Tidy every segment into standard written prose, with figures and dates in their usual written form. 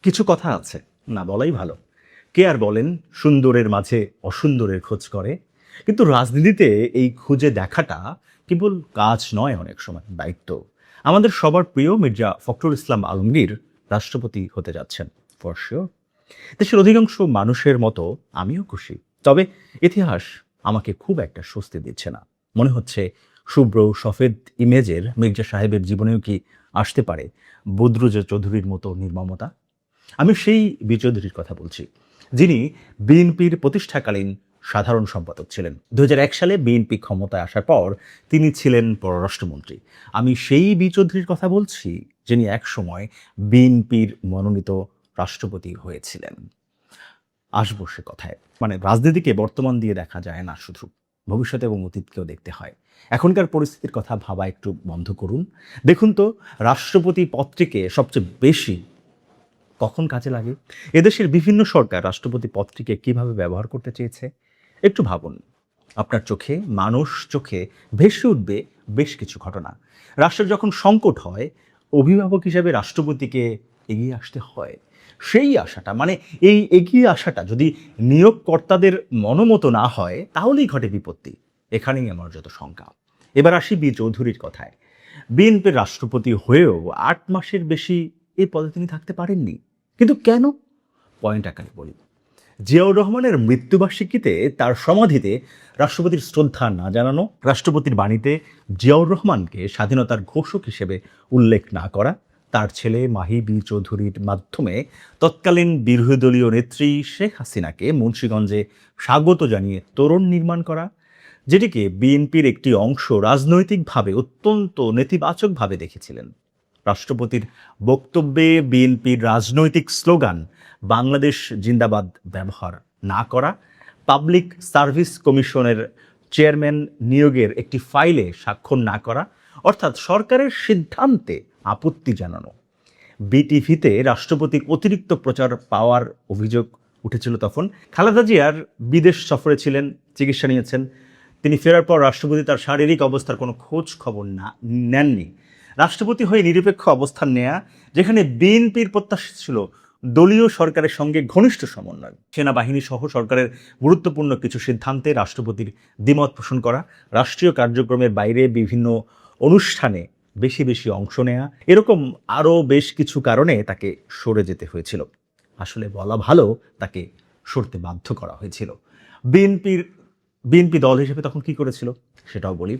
কিছু কথা আছে, না বলাই ভালো। কে আর বলেন সুন্দরের মাঝে অসুন্দরের খোঁজ করে। কিন্তু রাজনীতিতে এই খুঁজে দেখাটা কেবল কাজ নয়, অনেক সময় দায়িত্ব। আমাদের সবার প্রিয় মির্জা ফখরুল ইসলাম আলমগীর রাষ্ট্রপতি হতে যাচ্ছেন, ফর শিওর। দেশের অধিকাংশ মানুষের মতো আমিও খুশি। তবে ইতিহাস আমাকে খুব একটা স্বস্তি দিচ্ছে না। মনে হচ্ছে শুভ্র সফেদ ইমেজের মির্জা সাহেবের জীবনেও কি আসতে পারে বদরুজ চৌধুরীর মতো নির্মমতা। আমি সেই চৌধুরীর কথা বলছি, যিনি বিএনপির প্রতিষ্ঠাকালীন সাধারণ সম্পাদক ছিলেন। 2001 সালে বিএনপি ক্ষমতায় আসার পর তিনি ছিলেন পররাষ্ট্রমন্ত্রী। আমি সেই চৌধুরীর কথা বলছি, যিনি একসময় বিএনপির মনোনীত রাষ্ট্রপতি হয়েছিলেন। আসবো সে কথায়। মানে রাজনীতিকে বর্তমান দিয়ে দেখা যায় না, শুধু ভবিষ্যৎ এবং অতীতকেও দেখতে হয়। এখনকার পরিস্থিতির কথা ভাবা একটু বন্ধ করুন। দেখুন তো, রাষ্ট্রপতি পদটিকে সবচেয়ে বেশি কখন কাজে লাগে? এদেশের বিভিন্ন সরকার রাষ্ট্রপতি পদটিকে কিভাবে ব্যবহার করতে চেয়েছে একটু ভাবুন। আপনার চোখে, মানুষ চোখে ভেসে উঠবে বেশ কিছু ঘটনা। রাষ্ট্রের যখন সংকট হয়, অভিভাবক হিসেবে রাষ্ট্রপতিকে এগিয়ে আসতে হয়। সেই আশাটা, মানে এই এগিয়ে আসাটা যদি নিয়োগকর্তাদের মনোমতো না হয়, তাহলেই ঘটে বিপত্তি। এখানেই আমার যত শঙ্কা। এবার আসি চৌধুরীর কথায়। বিএনপির রাষ্ট্রপতি হয়েও 8 মাসের বেশি এই পদে তিনি থাকতে পারেননি। কিন্তু কেন? পয়েন্ট আকারে বলি। জিয়াউর রহমানের মৃত্যুবার্ষিকীতে তার সমাধিতে রাষ্ট্রপতির শ্রদ্ধা না জানানো, রাষ্ট্রপতির বাণীতে জিয়াউর রহমানকে স্বাধীনতার ঘোষক হিসেবে উল্লেখ না করা, তার ছেলে মাহি চৌধুরীর মাধ্যমে তৎকালীন বিরোধী দলীয় নেত্রী শেখ হাসিনাকে মুন্সিগঞ্জে স্বাগত জানিয়ে তোরণ নির্মাণ করা, যেটিকে বিএনপির একটি অংশ রাজনৈতিকভাবে অত্যন্ত নেতিবাচকভাবে দেখেছিলেন। রাষ্ট্রপতির বক্তব্যে বিএনপির রাজনৈতিক স্লোগান বাংলাদেশ জিন্দাবাদ ব্যবহার না করা, পাবলিক সার্ভিস কমিশনের চেয়ারম্যান নিয়োগের একটি ফাইলে স্বাক্ষর না করা, অর্থাৎ সরকারের সিদ্ধান্তে আপত্তি জানানো। বিটিভিতে রাষ্ট্রপতির অতিরিক্ত প্রচার পাওয়ার অভিযোগ উঠেছিল তখন। খালেদা জিয়ার বিদেশ সফরে ছিলেন, চিকিৎসা নিয়েছেন। তিনি ফেরার পর রাষ্ট্রপতি তার শারীরিক অবস্থার কোনো খোঁজ খবর নেননি। রাষ্ট্রপতি হয়ে নিরপেক্ষ অবস্থান নেয়া, যেখানে বিএনপির প্রত্যাশা ছিল দলীয় সরকারের সঙ্গে ঘনিষ্ঠ সমন্বয়, সেনাবাহিনী সহ সরকারের গুরুত্বপূর্ণ কিছু সিদ্ধান্তে রাষ্ট্রপতির দ্বিমত পোষণ করা, রাষ্ট্রীয় কার্যক্রমের বাইরে বিভিন্ন অনুষ্ঠানে বেশি বেশি অংশ নেয়া, এরকম আরও বেশ কিছু কারণে তাকে সরে যেতে হয়েছিল। আসলে বলা ভালো, তাকে সরতে বাধ্য করা হয়েছিল। বিএনপি দল হিসেবে তখন কি করেছিল সেটাও বলি।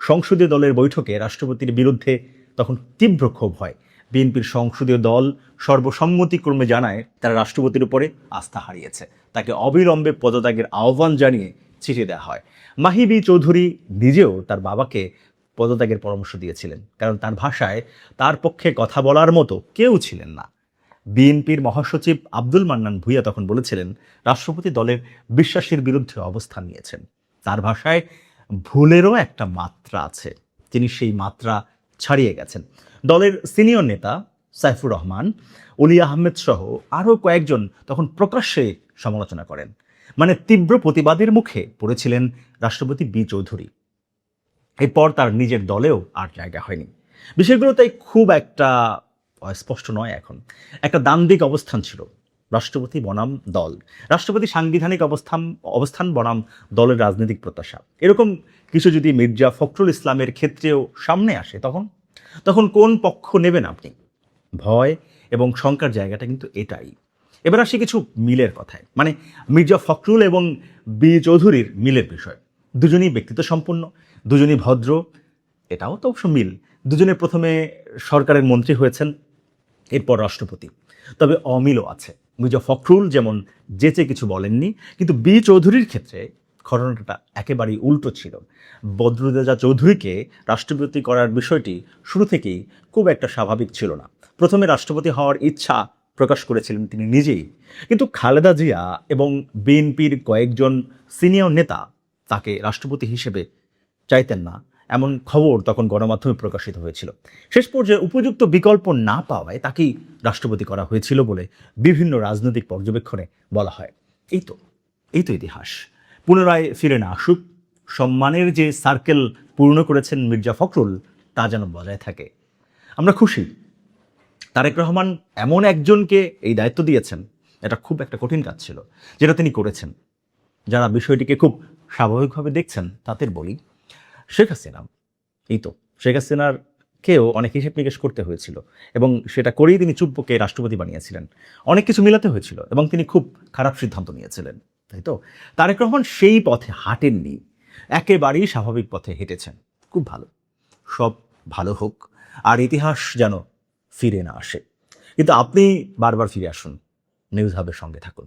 সংসদীয় দলের বৈঠকে রাষ্ট্রপতির বিরুদ্ধে তখন তীব্র ক্ষোভ হয়। বিএনপির সংসদীয় দল সর্বসম্মতিক্রমে জানায় তারা রাষ্ট্রপতির উপরে আস্থা হারিয়েছে। তাকে অবিলম্বে পদত্যাগের আহ্বান জানিয়ে চিঠি দেওয়া হয়। মাহি চৌধুরী নিজেও তার বাবাকে পদত্যাগের পরামর্শ দিয়েছিলেন, কারণ তার ভাষায় তার পক্ষে কথা বলার মতো কেউ ছিলেন না। বিএনপির মহাসচিব আব্দুল মান্নান ভূঁইয়া তখন বলেছিলেন, রাষ্ট্রপতি দলের বিশ্বাসের বিরুদ্ধে অবস্থান নিয়েছেন। তার ভাষায় ভুলেরও একটা মাত্রা আছে, তিনি সেই মাত্রা ছাড়িয়ে গেছেন। দলের সিনিয়র নেতা সাইফুর রহমান, অলি আহমেদ সহ আরও কয়েকজন তখন প্রকাশ্যে সমালোচনা করেন। মানে তীব্র প্রতিবাদের মুখে পড়েছিলেন রাষ্ট্রপতি চৌধুরী। এরপর তার নিজের দলেও আর জায়গা হয়নি। বিষয়গুলো তাই খুব একটা স্পষ্ট নয় এখন। একটা দ্বান্দ্বিক অবস্থান ছিল, রাষ্ট্রপতি বনাম দল, রাষ্ট্রপতি সাংবিধানিক অবস্থান বনাম দলের রাজনৈতিক প্রত্যাশা। এরকম কিছু যদি মির্জা ফখরুল ইসলামের ক্ষেত্রেও সামনে আসে, তখন কোন পক্ষ নেবেন আপনি? ভয় এবং শঙ্কার জায়গাটা কিন্তু এটাই। এবার আসি কিছু মিলের কথায়, মানে মির্জা ফখরুল এবং চৌধুরীর মিলের বিষয়। দুজনই ব্যক্তিত্ব সম্পন্ন, দুজনই ভদ্র, এটাও তো অবশ্য মিল। দুজনে প্রথমে সরকারের মন্ত্রী হয়েছেন, এরপর রাষ্ট্রপতি। তবে অমিলও আছে। মির্জা ফখরুল যেমন যেচে কিছু বলেননি, কিন্তু চৌধুরীর ক্ষেত্রে ঘটনাটা একেবারেই উল্টো ছিল। বদরুদ্দোজা চৌধুরীকে রাষ্ট্রপতি করার বিষয়টি শুরু থেকেই খুব একটা স্বাভাবিক ছিল না। প্রথমে রাষ্ট্রপতি হওয়ার ইচ্ছা প্রকাশ করেছিলেন তিনি নিজেই, কিন্তু খালেদা জিয়া এবং বিএনপির কয়েকজন সিনিয়র নেতা তাকে রাষ্ট্রপতি হিসেবে চাইতেন না, এমন খবর তখন গণমাধ্যমে প্রকাশিত হয়েছিল। শেষ পর্যায়ে উপযুক্ত বিকল্প না পাওয়ায় তাকেই রাষ্ট্রপতি করা হয়েছিল বলে বিভিন্ন রাজনৈতিক পর্যবেক্ষণে বলা হয়। এই তো ইতিহাস। পুনরায় ফিরে না আসুক, সম্মানের যে সার্কেল পূর্ণ করেছেন মির্জা ফখরুল, তা যেন বজায় থাকে। আমরা খুশি তারেক রহমান এমন একজনকে এই দায়িত্ব দিয়েছেন, এটা খুব একটা কঠিন কাজ ছিল, যেটা তিনি করেছেন। যারা বিষয়টিকে খুব স্বাভাবিকভাবে দেখছেন তাদের বলি, শেখ হাসিনা, এই তো শেখ হাসিনার কেও অনেক হিসেব নিকেশ করতে হয়েছিল এবং সেটা করেই তিনি চুপ্পুকে রাষ্ট্রপতি বানিয়েছিলেন। অনেক কিছু মিলাতে হয়েছিল এবং তিনি খুব খারাপ সিদ্ধান্ত নিয়েছিলেন, তাই তো? তারেক রহমান সেই পথে হাঁটেননি, একেবারেই স্বাভাবিক পথে হেঁটেছেন। খুব ভালো, সব ভালো হোক, আর ইতিহাস যেন ফিরে না আসে। কিন্তু আপনি বারবার ফিরে আসুন, নিউজ হাবের সঙ্গে থাকুন।